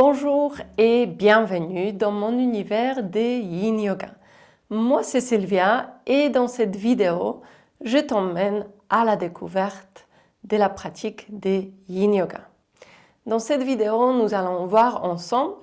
Bonjour et bienvenue dans mon univers des Yin Yoga. Moi c'est Sylvia et dans cette vidéo, je t'emmène à la découverte de la pratique des Yin Yoga. Dans cette vidéo, nous allons voir ensemble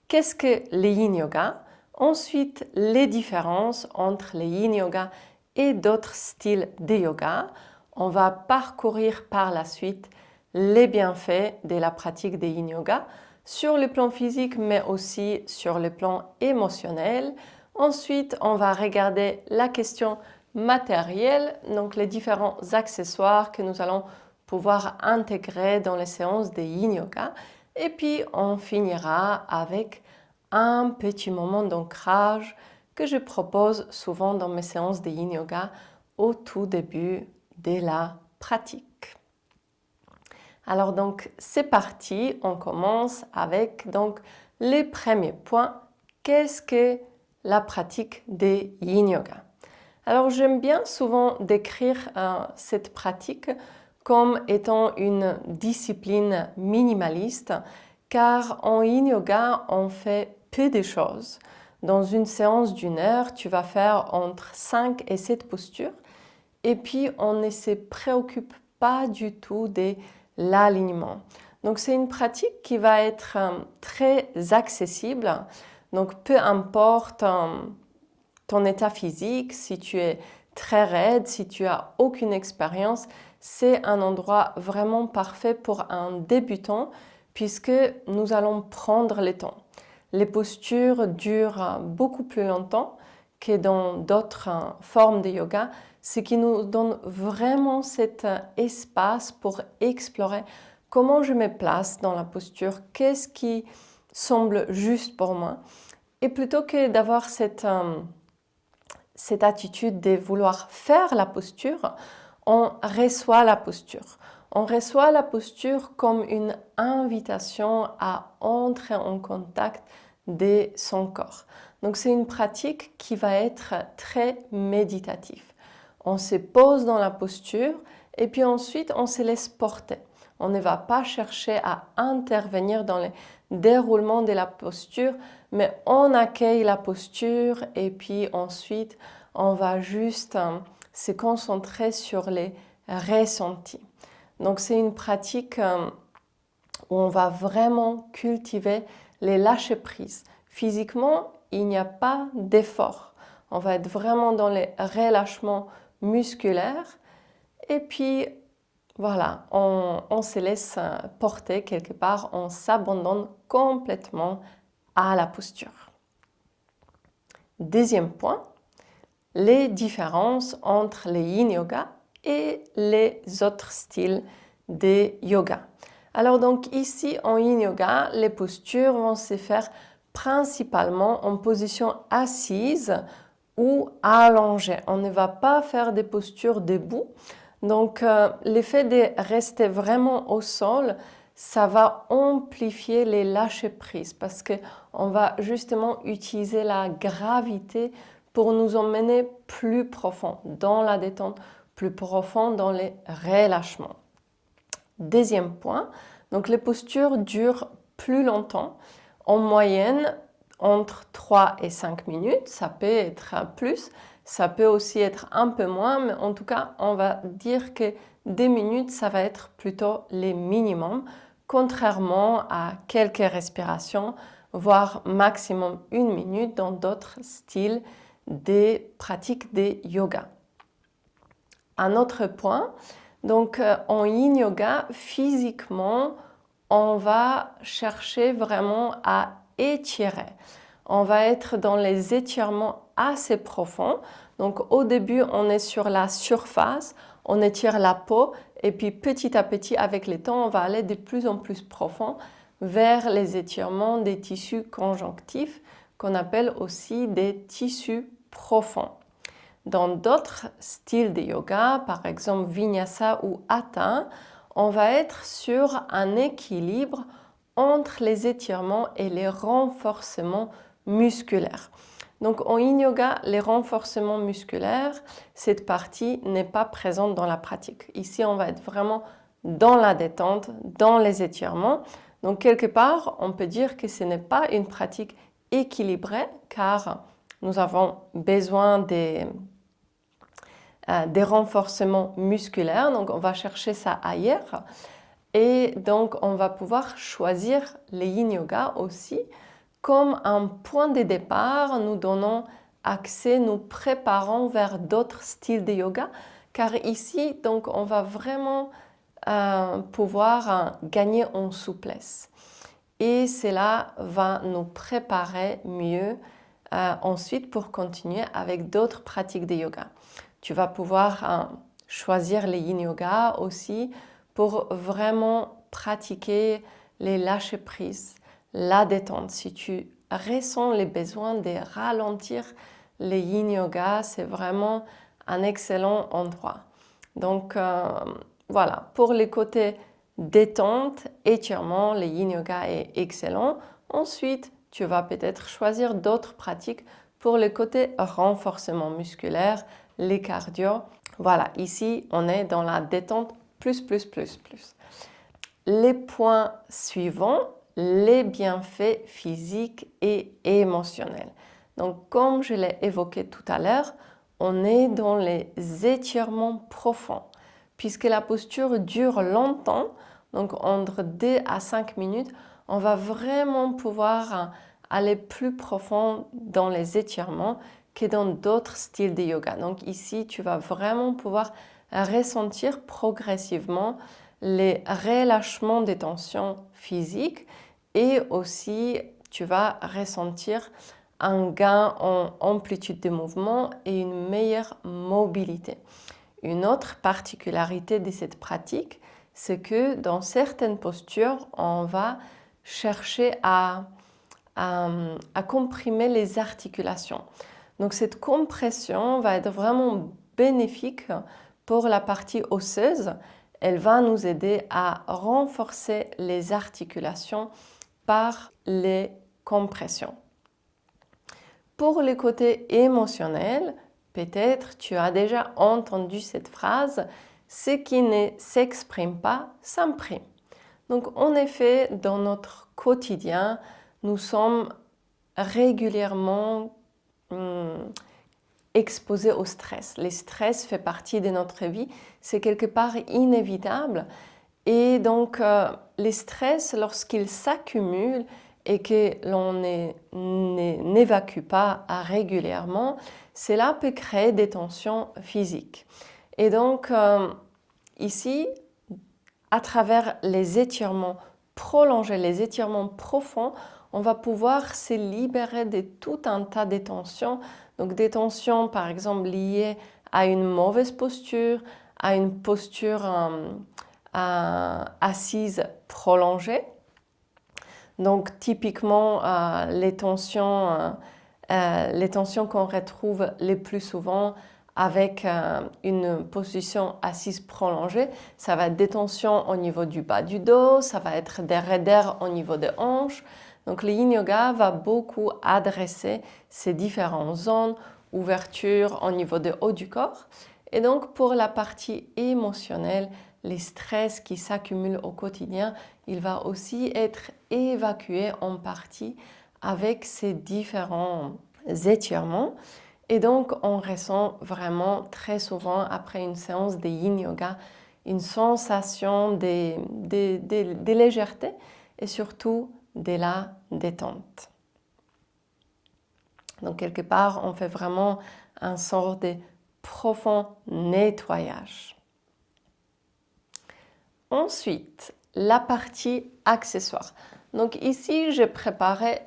qu'est-ce que les Yin Yoga, ensuite les différences entre les Yin Yoga et d'autres styles de yoga. On va parcourir par la suite les bienfaits de la pratique des Yin Yoga sur le plan physique mais aussi sur le plan émotionnel. Ensuite, on va regarder la question matérielle, donc les différents accessoires que nous allons pouvoir intégrer dans les séances de Yin Yoga. Et puis, on finira avec un petit moment d'ancrage que je propose souvent dans mes séances de Yin Yoga au tout début de la pratique. Alors donc c'est parti, on commence avec donc les premiers points. Qu'est-ce que la pratique des Yin Yoga? Alors j'aime bien souvent décrire cette pratique comme étant une discipline minimaliste car en Yin Yoga on fait peu de choses. Dans une séance d'une heure, tu vas faire entre 5 et 7 postures et puis on ne se préoccupe pas du tout des l'alignement. Donc c'est une pratique qui va être très accessible. Donc peu importe ton état physique, si tu es très raide, si tu as aucune expérience, c'est un endroit vraiment parfait pour un débutant puisque nous allons prendre le temps. Les postures durent beaucoup plus longtemps que dans d'autres formes de yoga, ce qui nous donne vraiment cet espace pour explorer comment je me place dans la posture, qu'est-ce qui semble juste pour moi. Et plutôt que d'avoir cette attitude de vouloir faire la posture, on reçoit la posture. On reçoit la posture comme une invitation à entrer en contact de son corps. Donc c'est une pratique qui va être très méditative. On se pose dans la posture et puis ensuite on se laisse porter. On ne va pas chercher à intervenir dans le déroulement de la posture, mais on accueille la posture et puis ensuite on va juste se concentrer sur les ressentis. Donc c'est une pratique où on va vraiment cultiver les lâcher-prise. Physiquement, il n'y a pas d'effort. On va être vraiment dans les relâchements musculaires et puis voilà, on se laisse porter quelque part, on s'abandonne complètement à la posture. Deuxième point, les différences entre les Yin Yoga et les autres styles de yoga. Alors donc ici en Yin Yoga, les postures vont se faire principalement en position assise ou allongée. On ne va pas faire des postures debout. Donc l'effet de rester vraiment au sol, ça va amplifier les lâcher-prise parce qu'on va justement utiliser la gravité pour nous emmener plus profond dans la détente, plus profond dans les relâchements. Deuxième point, donc les postures durent plus longtemps, en moyenne entre 3 et 5 minutes, ça peut être plus, ça peut aussi être un peu moins, mais en tout cas on va dire que 2 minutes ça va être plutôt les minimums, contrairement à quelques respirations, voire maximum 1 minute dans d'autres styles des pratiques de yoga. Un autre point, donc en Yin Yoga, physiquement, on va chercher vraiment à étirer. On va être dans les étirements assez profonds. Donc au début, on est sur la surface, on étire la peau et puis petit à petit, avec le temps, on va aller de plus en plus profond vers les étirements des tissus conjonctifs qu'on appelle aussi des tissus profonds. Dans d'autres styles de yoga, par exemple Vinyasa ou Hatha, on va être sur un équilibre entre les étirements et les renforcements musculaires. Donc en Yin Yoga, les renforcements musculaires, cette partie n'est pas présente dans la pratique. Ici, on va être vraiment dans la détente, dans les étirements. Donc quelque part, on peut dire que ce n'est pas une pratique équilibrée car nous avons besoin des renforcements musculaires, donc on va chercher ça ailleurs. Et donc on va pouvoir choisir le Yin Yoga aussi comme un point de départ, nous donnant accès, nous préparant vers d'autres styles de yoga, car ici, donc, on va vraiment pouvoir gagner en souplesse. Et cela va nous préparer mieux ensuite pour continuer avec d'autres pratiques de yoga. Tu vas pouvoir choisir les Yin Yoga aussi pour vraiment pratiquer les lâcher-prise, la détente. Si tu ressens les besoins de ralentir les Yin Yoga, c'est vraiment un excellent endroit. Donc voilà, pour les côtés détente, étirement, le Yin Yoga est excellent. Ensuite, tu vas peut-être choisir d'autres pratiques pour le côté renforcement musculaire, les cardio. Voilà, ici, on est dans la détente plus. Les points suivants, les bienfaits physiques et émotionnels. Donc, comme je l'ai évoqué tout à l'heure, on est dans les étirements profonds. Puisque la posture dure longtemps, donc entre 2 à 5 minutes, on va vraiment pouvoir aller plus profond dans les étirements que dans d'autres styles de yoga. Donc ici, tu vas vraiment pouvoir ressentir progressivement les relâchements des tensions physiques et aussi tu vas ressentir un gain en amplitude de mouvement et une meilleure mobilité. Une autre particularité de cette pratique, c'est que dans certaines postures, on va chercher à comprimer les articulations. Donc cette compression va être vraiment bénéfique pour la partie osseuse. Elle va nous aider à renforcer les articulations par les compressions. Pour le côté émotionnel, peut-être tu as déjà entendu cette phrase « ce qui ne s'exprime pas s'imprime ». Donc en effet, dans notre quotidien, nous sommes régulièrement exposés au stress. Le stress fait partie de notre vie, c'est quelque part inévitable. Et donc les stress, lorsqu'ils s'accumulent et que l'on n'évacue pas régulièrement, cela peut créer des tensions physiques. Et donc ici, à travers les étirements prolongés, les étirements profonds, on va pouvoir se libérer de tout un tas de tensions. Donc des tensions par exemple liées à une mauvaise posture, à une posture assise prolongée. Donc typiquement les tensions qu'on retrouve le plus souvent avec une position assise prolongée, ça va être des tensions au niveau du bas du dos, ça va être des raideurs au niveau des hanches. Donc le Yin Yoga va beaucoup adresser ces différentes zones, ouvertures au niveau du haut du corps. Et donc pour la partie émotionnelle, les stress qui s'accumulent au quotidien, il va aussi être évacué en partie avec ces différents étirements. Et donc, on ressent vraiment très souvent, après une séance de Yin Yoga, une sensation de légèreté et surtout de la détente. Donc, quelque part, on fait vraiment un sort de profond nettoyage. Ensuite, la partie accessoire. Donc ici, j'ai préparé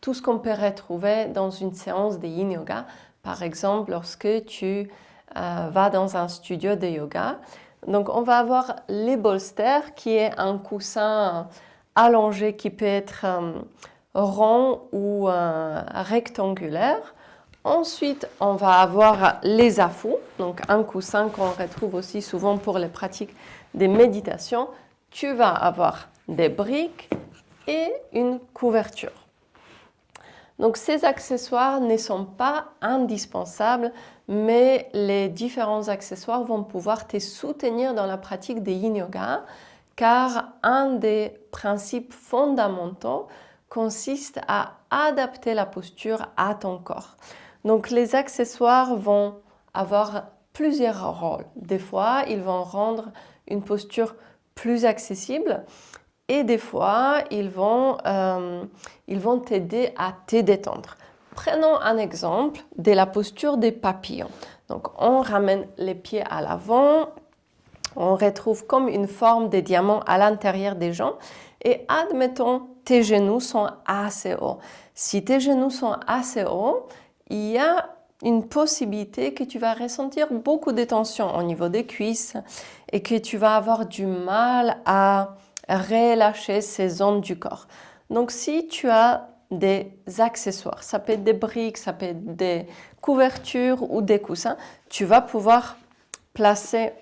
tout ce qu'on peut retrouver dans une séance de Yin Yoga. Par exemple, lorsque tu vas dans un studio de yoga. Donc on va avoir les bolsters qui est un coussin allongé qui peut être rond ou rectangulaire. Ensuite, on va avoir les afous, donc un coussin qu'on retrouve aussi souvent pour les pratiques de méditation. Tu vas avoir des briques et une couverture. Donc ces accessoires ne sont pas indispensables, mais les différents accessoires vont pouvoir te soutenir dans la pratique des Yin Yoga, car un des principes fondamentaux consiste à adapter la posture à ton corps. Donc les accessoires vont avoir plusieurs rôles. Des fois, ils vont rendre une posture plus accessible et des fois, ils vont t'aider à te détendre. Prenons un exemple de la posture des papillons. Donc on ramène les pieds à l'avant, on retrouve comme une forme de diamant à l'intérieur des jambes et admettons tes genoux sont assez hauts. Si tes genoux sont assez hauts, il y a une possibilité que tu vas ressentir beaucoup de tension au niveau des cuisses et que tu vas avoir du mal à relâcher ces zones du corps. Donc si tu as des accessoires, ça peut être des briques, ça peut être des couvertures ou des coussins, tu vas pouvoir placer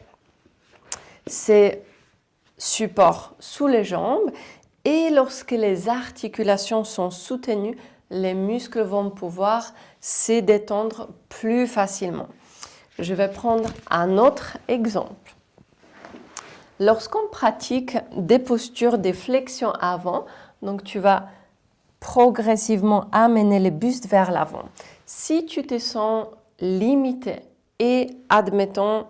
ces supports sous les jambes et lorsque les articulations sont soutenues, les muscles vont pouvoir se détendre plus facilement. Je vais prendre un autre exemple. Lorsqu'on pratique des postures de flexion avant, donc tu vas progressivement amener le buste vers l'avant. Si tu te sens limité et admettons,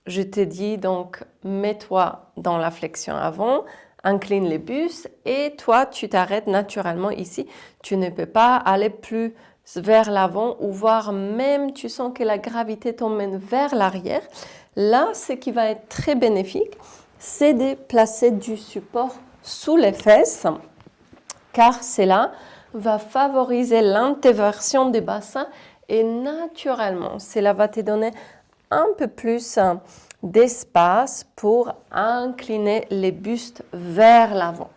je te dis donc mets-toi dans la flexion avant, incline les bustes et toi tu t'arrêtes naturellement ici. Tu ne peux pas aller plus vers l'avant ou voire même tu sens que la gravité t'emmène vers l'arrière. Là, ce qui va être très bénéfique, c'est de placer du support sous les fesses car cela va favoriser l'interversion des bassins et naturellement, cela va te donner un peu plus d'espace pour incliner les bustes vers l'avant.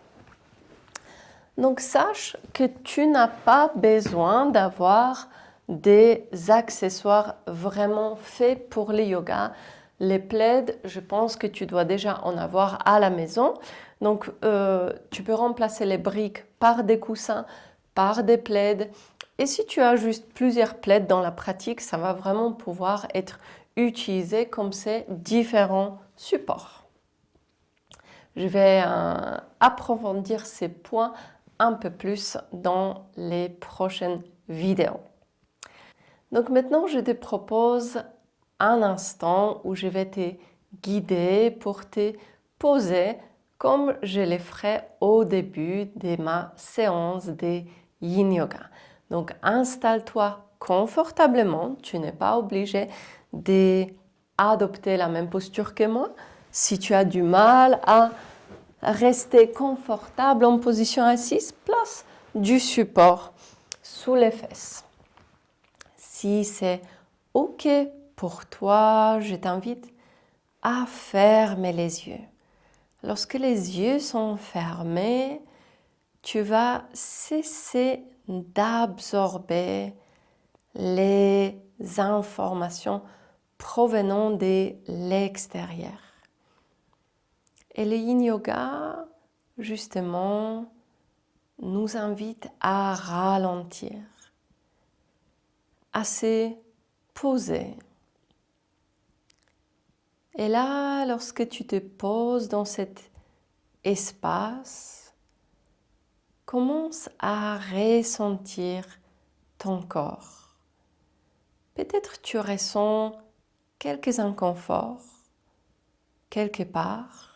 Donc sache que tu n'as pas besoin d'avoir des accessoires vraiment faits pour le yoga. Les plaids, je pense que tu dois déjà en avoir à la maison. Donc tu peux remplacer les briques par des coussins, par des plaids. Et si tu as juste plusieurs plaids dans la pratique, ça va vraiment pouvoir être utilisé comme ces différents supports. Je vais approfondir ces points un peu plus dans les prochaines vidéos. Donc maintenant, je te propose un instant où je vais te guider pour te poser comme je le ferai au début de ma séance de Yin Yoga. Donc installe-toi confortablement, tu n'es pas obligé d'adopter la même posture que moi. Si tu as du mal à rester confortable en position assise, place du support sous les fesses. Si c'est OK pour toi, je t'invite à fermer les yeux. Lorsque les yeux sont fermés, tu vas cesser d'absorber les informations provenant de l'extérieur. Et le Yin Yoga, justement, nous invite à ralentir, à se poser. Et là, lorsque tu te poses dans cet espace, commence à ressentir ton corps. Peut-être tu ressens quelques inconforts quelque part.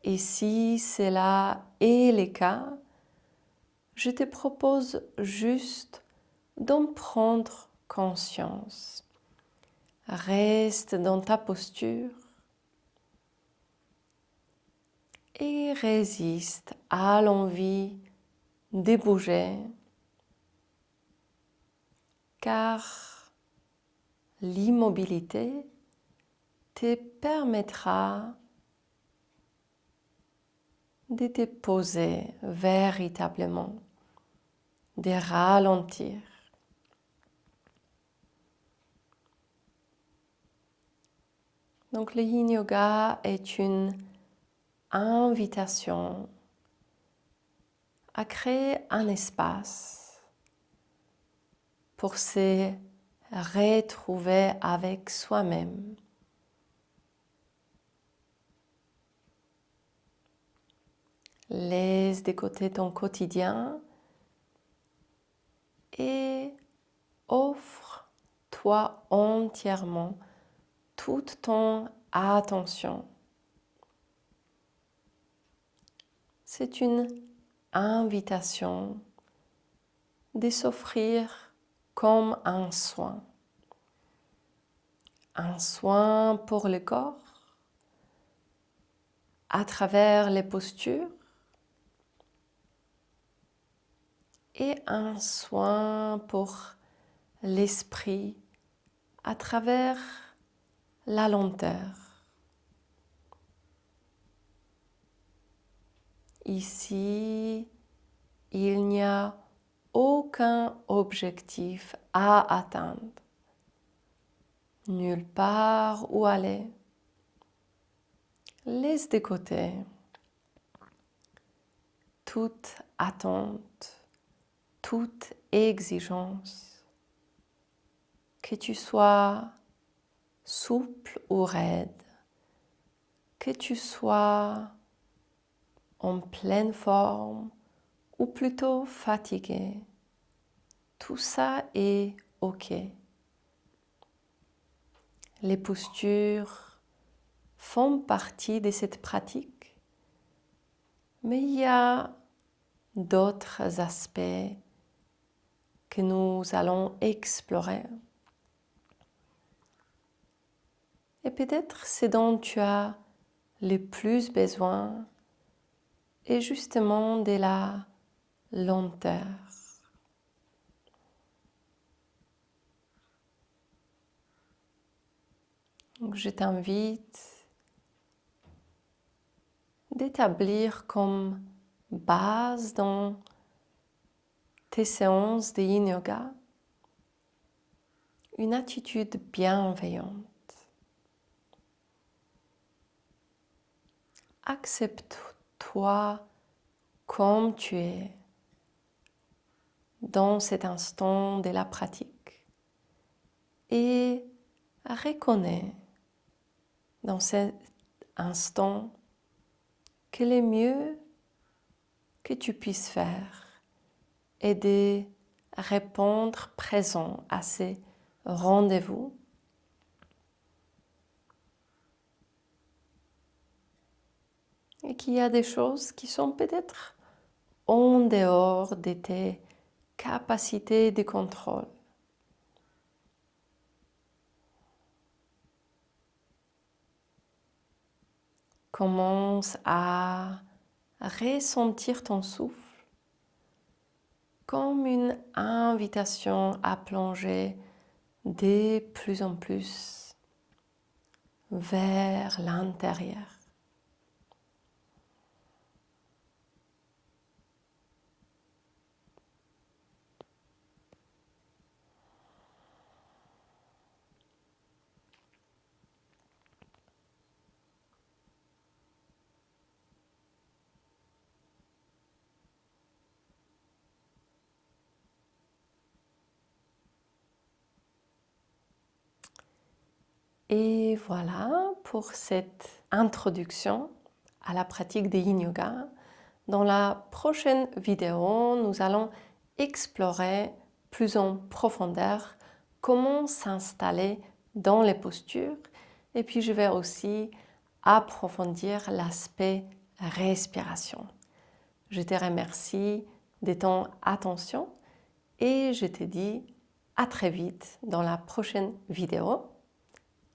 Et si cela est le cas, je te propose juste d'en prendre conscience. Reste dans ta posture et résiste à l'envie de bouger, car l'immobilité te permettra de te poser véritablement, de ralentir. Donc le Yin Yoga est une invitation à créer un espace pour se retrouver avec soi-même. Laisse de côté ton quotidien et offre-toi entièrement toute ton attention. C'est une invitation de s'offrir comme un soin. Un soin pour le corps, à travers les postures, et un soin pour l'esprit, à travers la lenteur. Ici, il n'y a aucun objectif à atteindre, nulle part où aller. Laisse de côté toute attente, toute exigence, que tu sois souple ou raide, que tu sois en pleine forme ou plutôt fatigué. Tout ça est OK. Les postures font partie de cette pratique, mais il y a d'autres aspects que nous allons explorer. Et peut-être ce dont tu as le plus besoin est justement de la lenteur. Donc je t'invite d'établir comme base dans tes séances de Yin Yoga une attitude bienveillante. Accepte-toi comme tu es dans cet instant de la pratique et reconnais dans cet instant que le mieux que tu puisses faire est de répondre présent à ces rendez-vous et qu'il y a des choses qui sont peut-être en dehors de tes capacités de contrôle. Commence à ressentir ton souffle comme une invitation à plonger de plus en plus vers l'intérieur. Et voilà pour cette introduction à la pratique de Yin Yoga. Dans la prochaine vidéo, nous allons explorer plus en profondeur comment s'installer dans les postures. Et puis je vais aussi approfondir l'aspect respiration. Je te remercie de ton attention et je te dis à très vite dans la prochaine vidéo.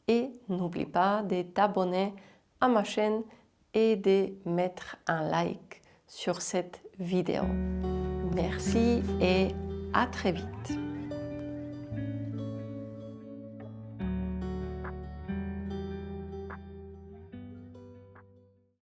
Et n'oublie pas de t'abonner à ma chaîne et de mettre un like sur cette vidéo. Merci et à très vite.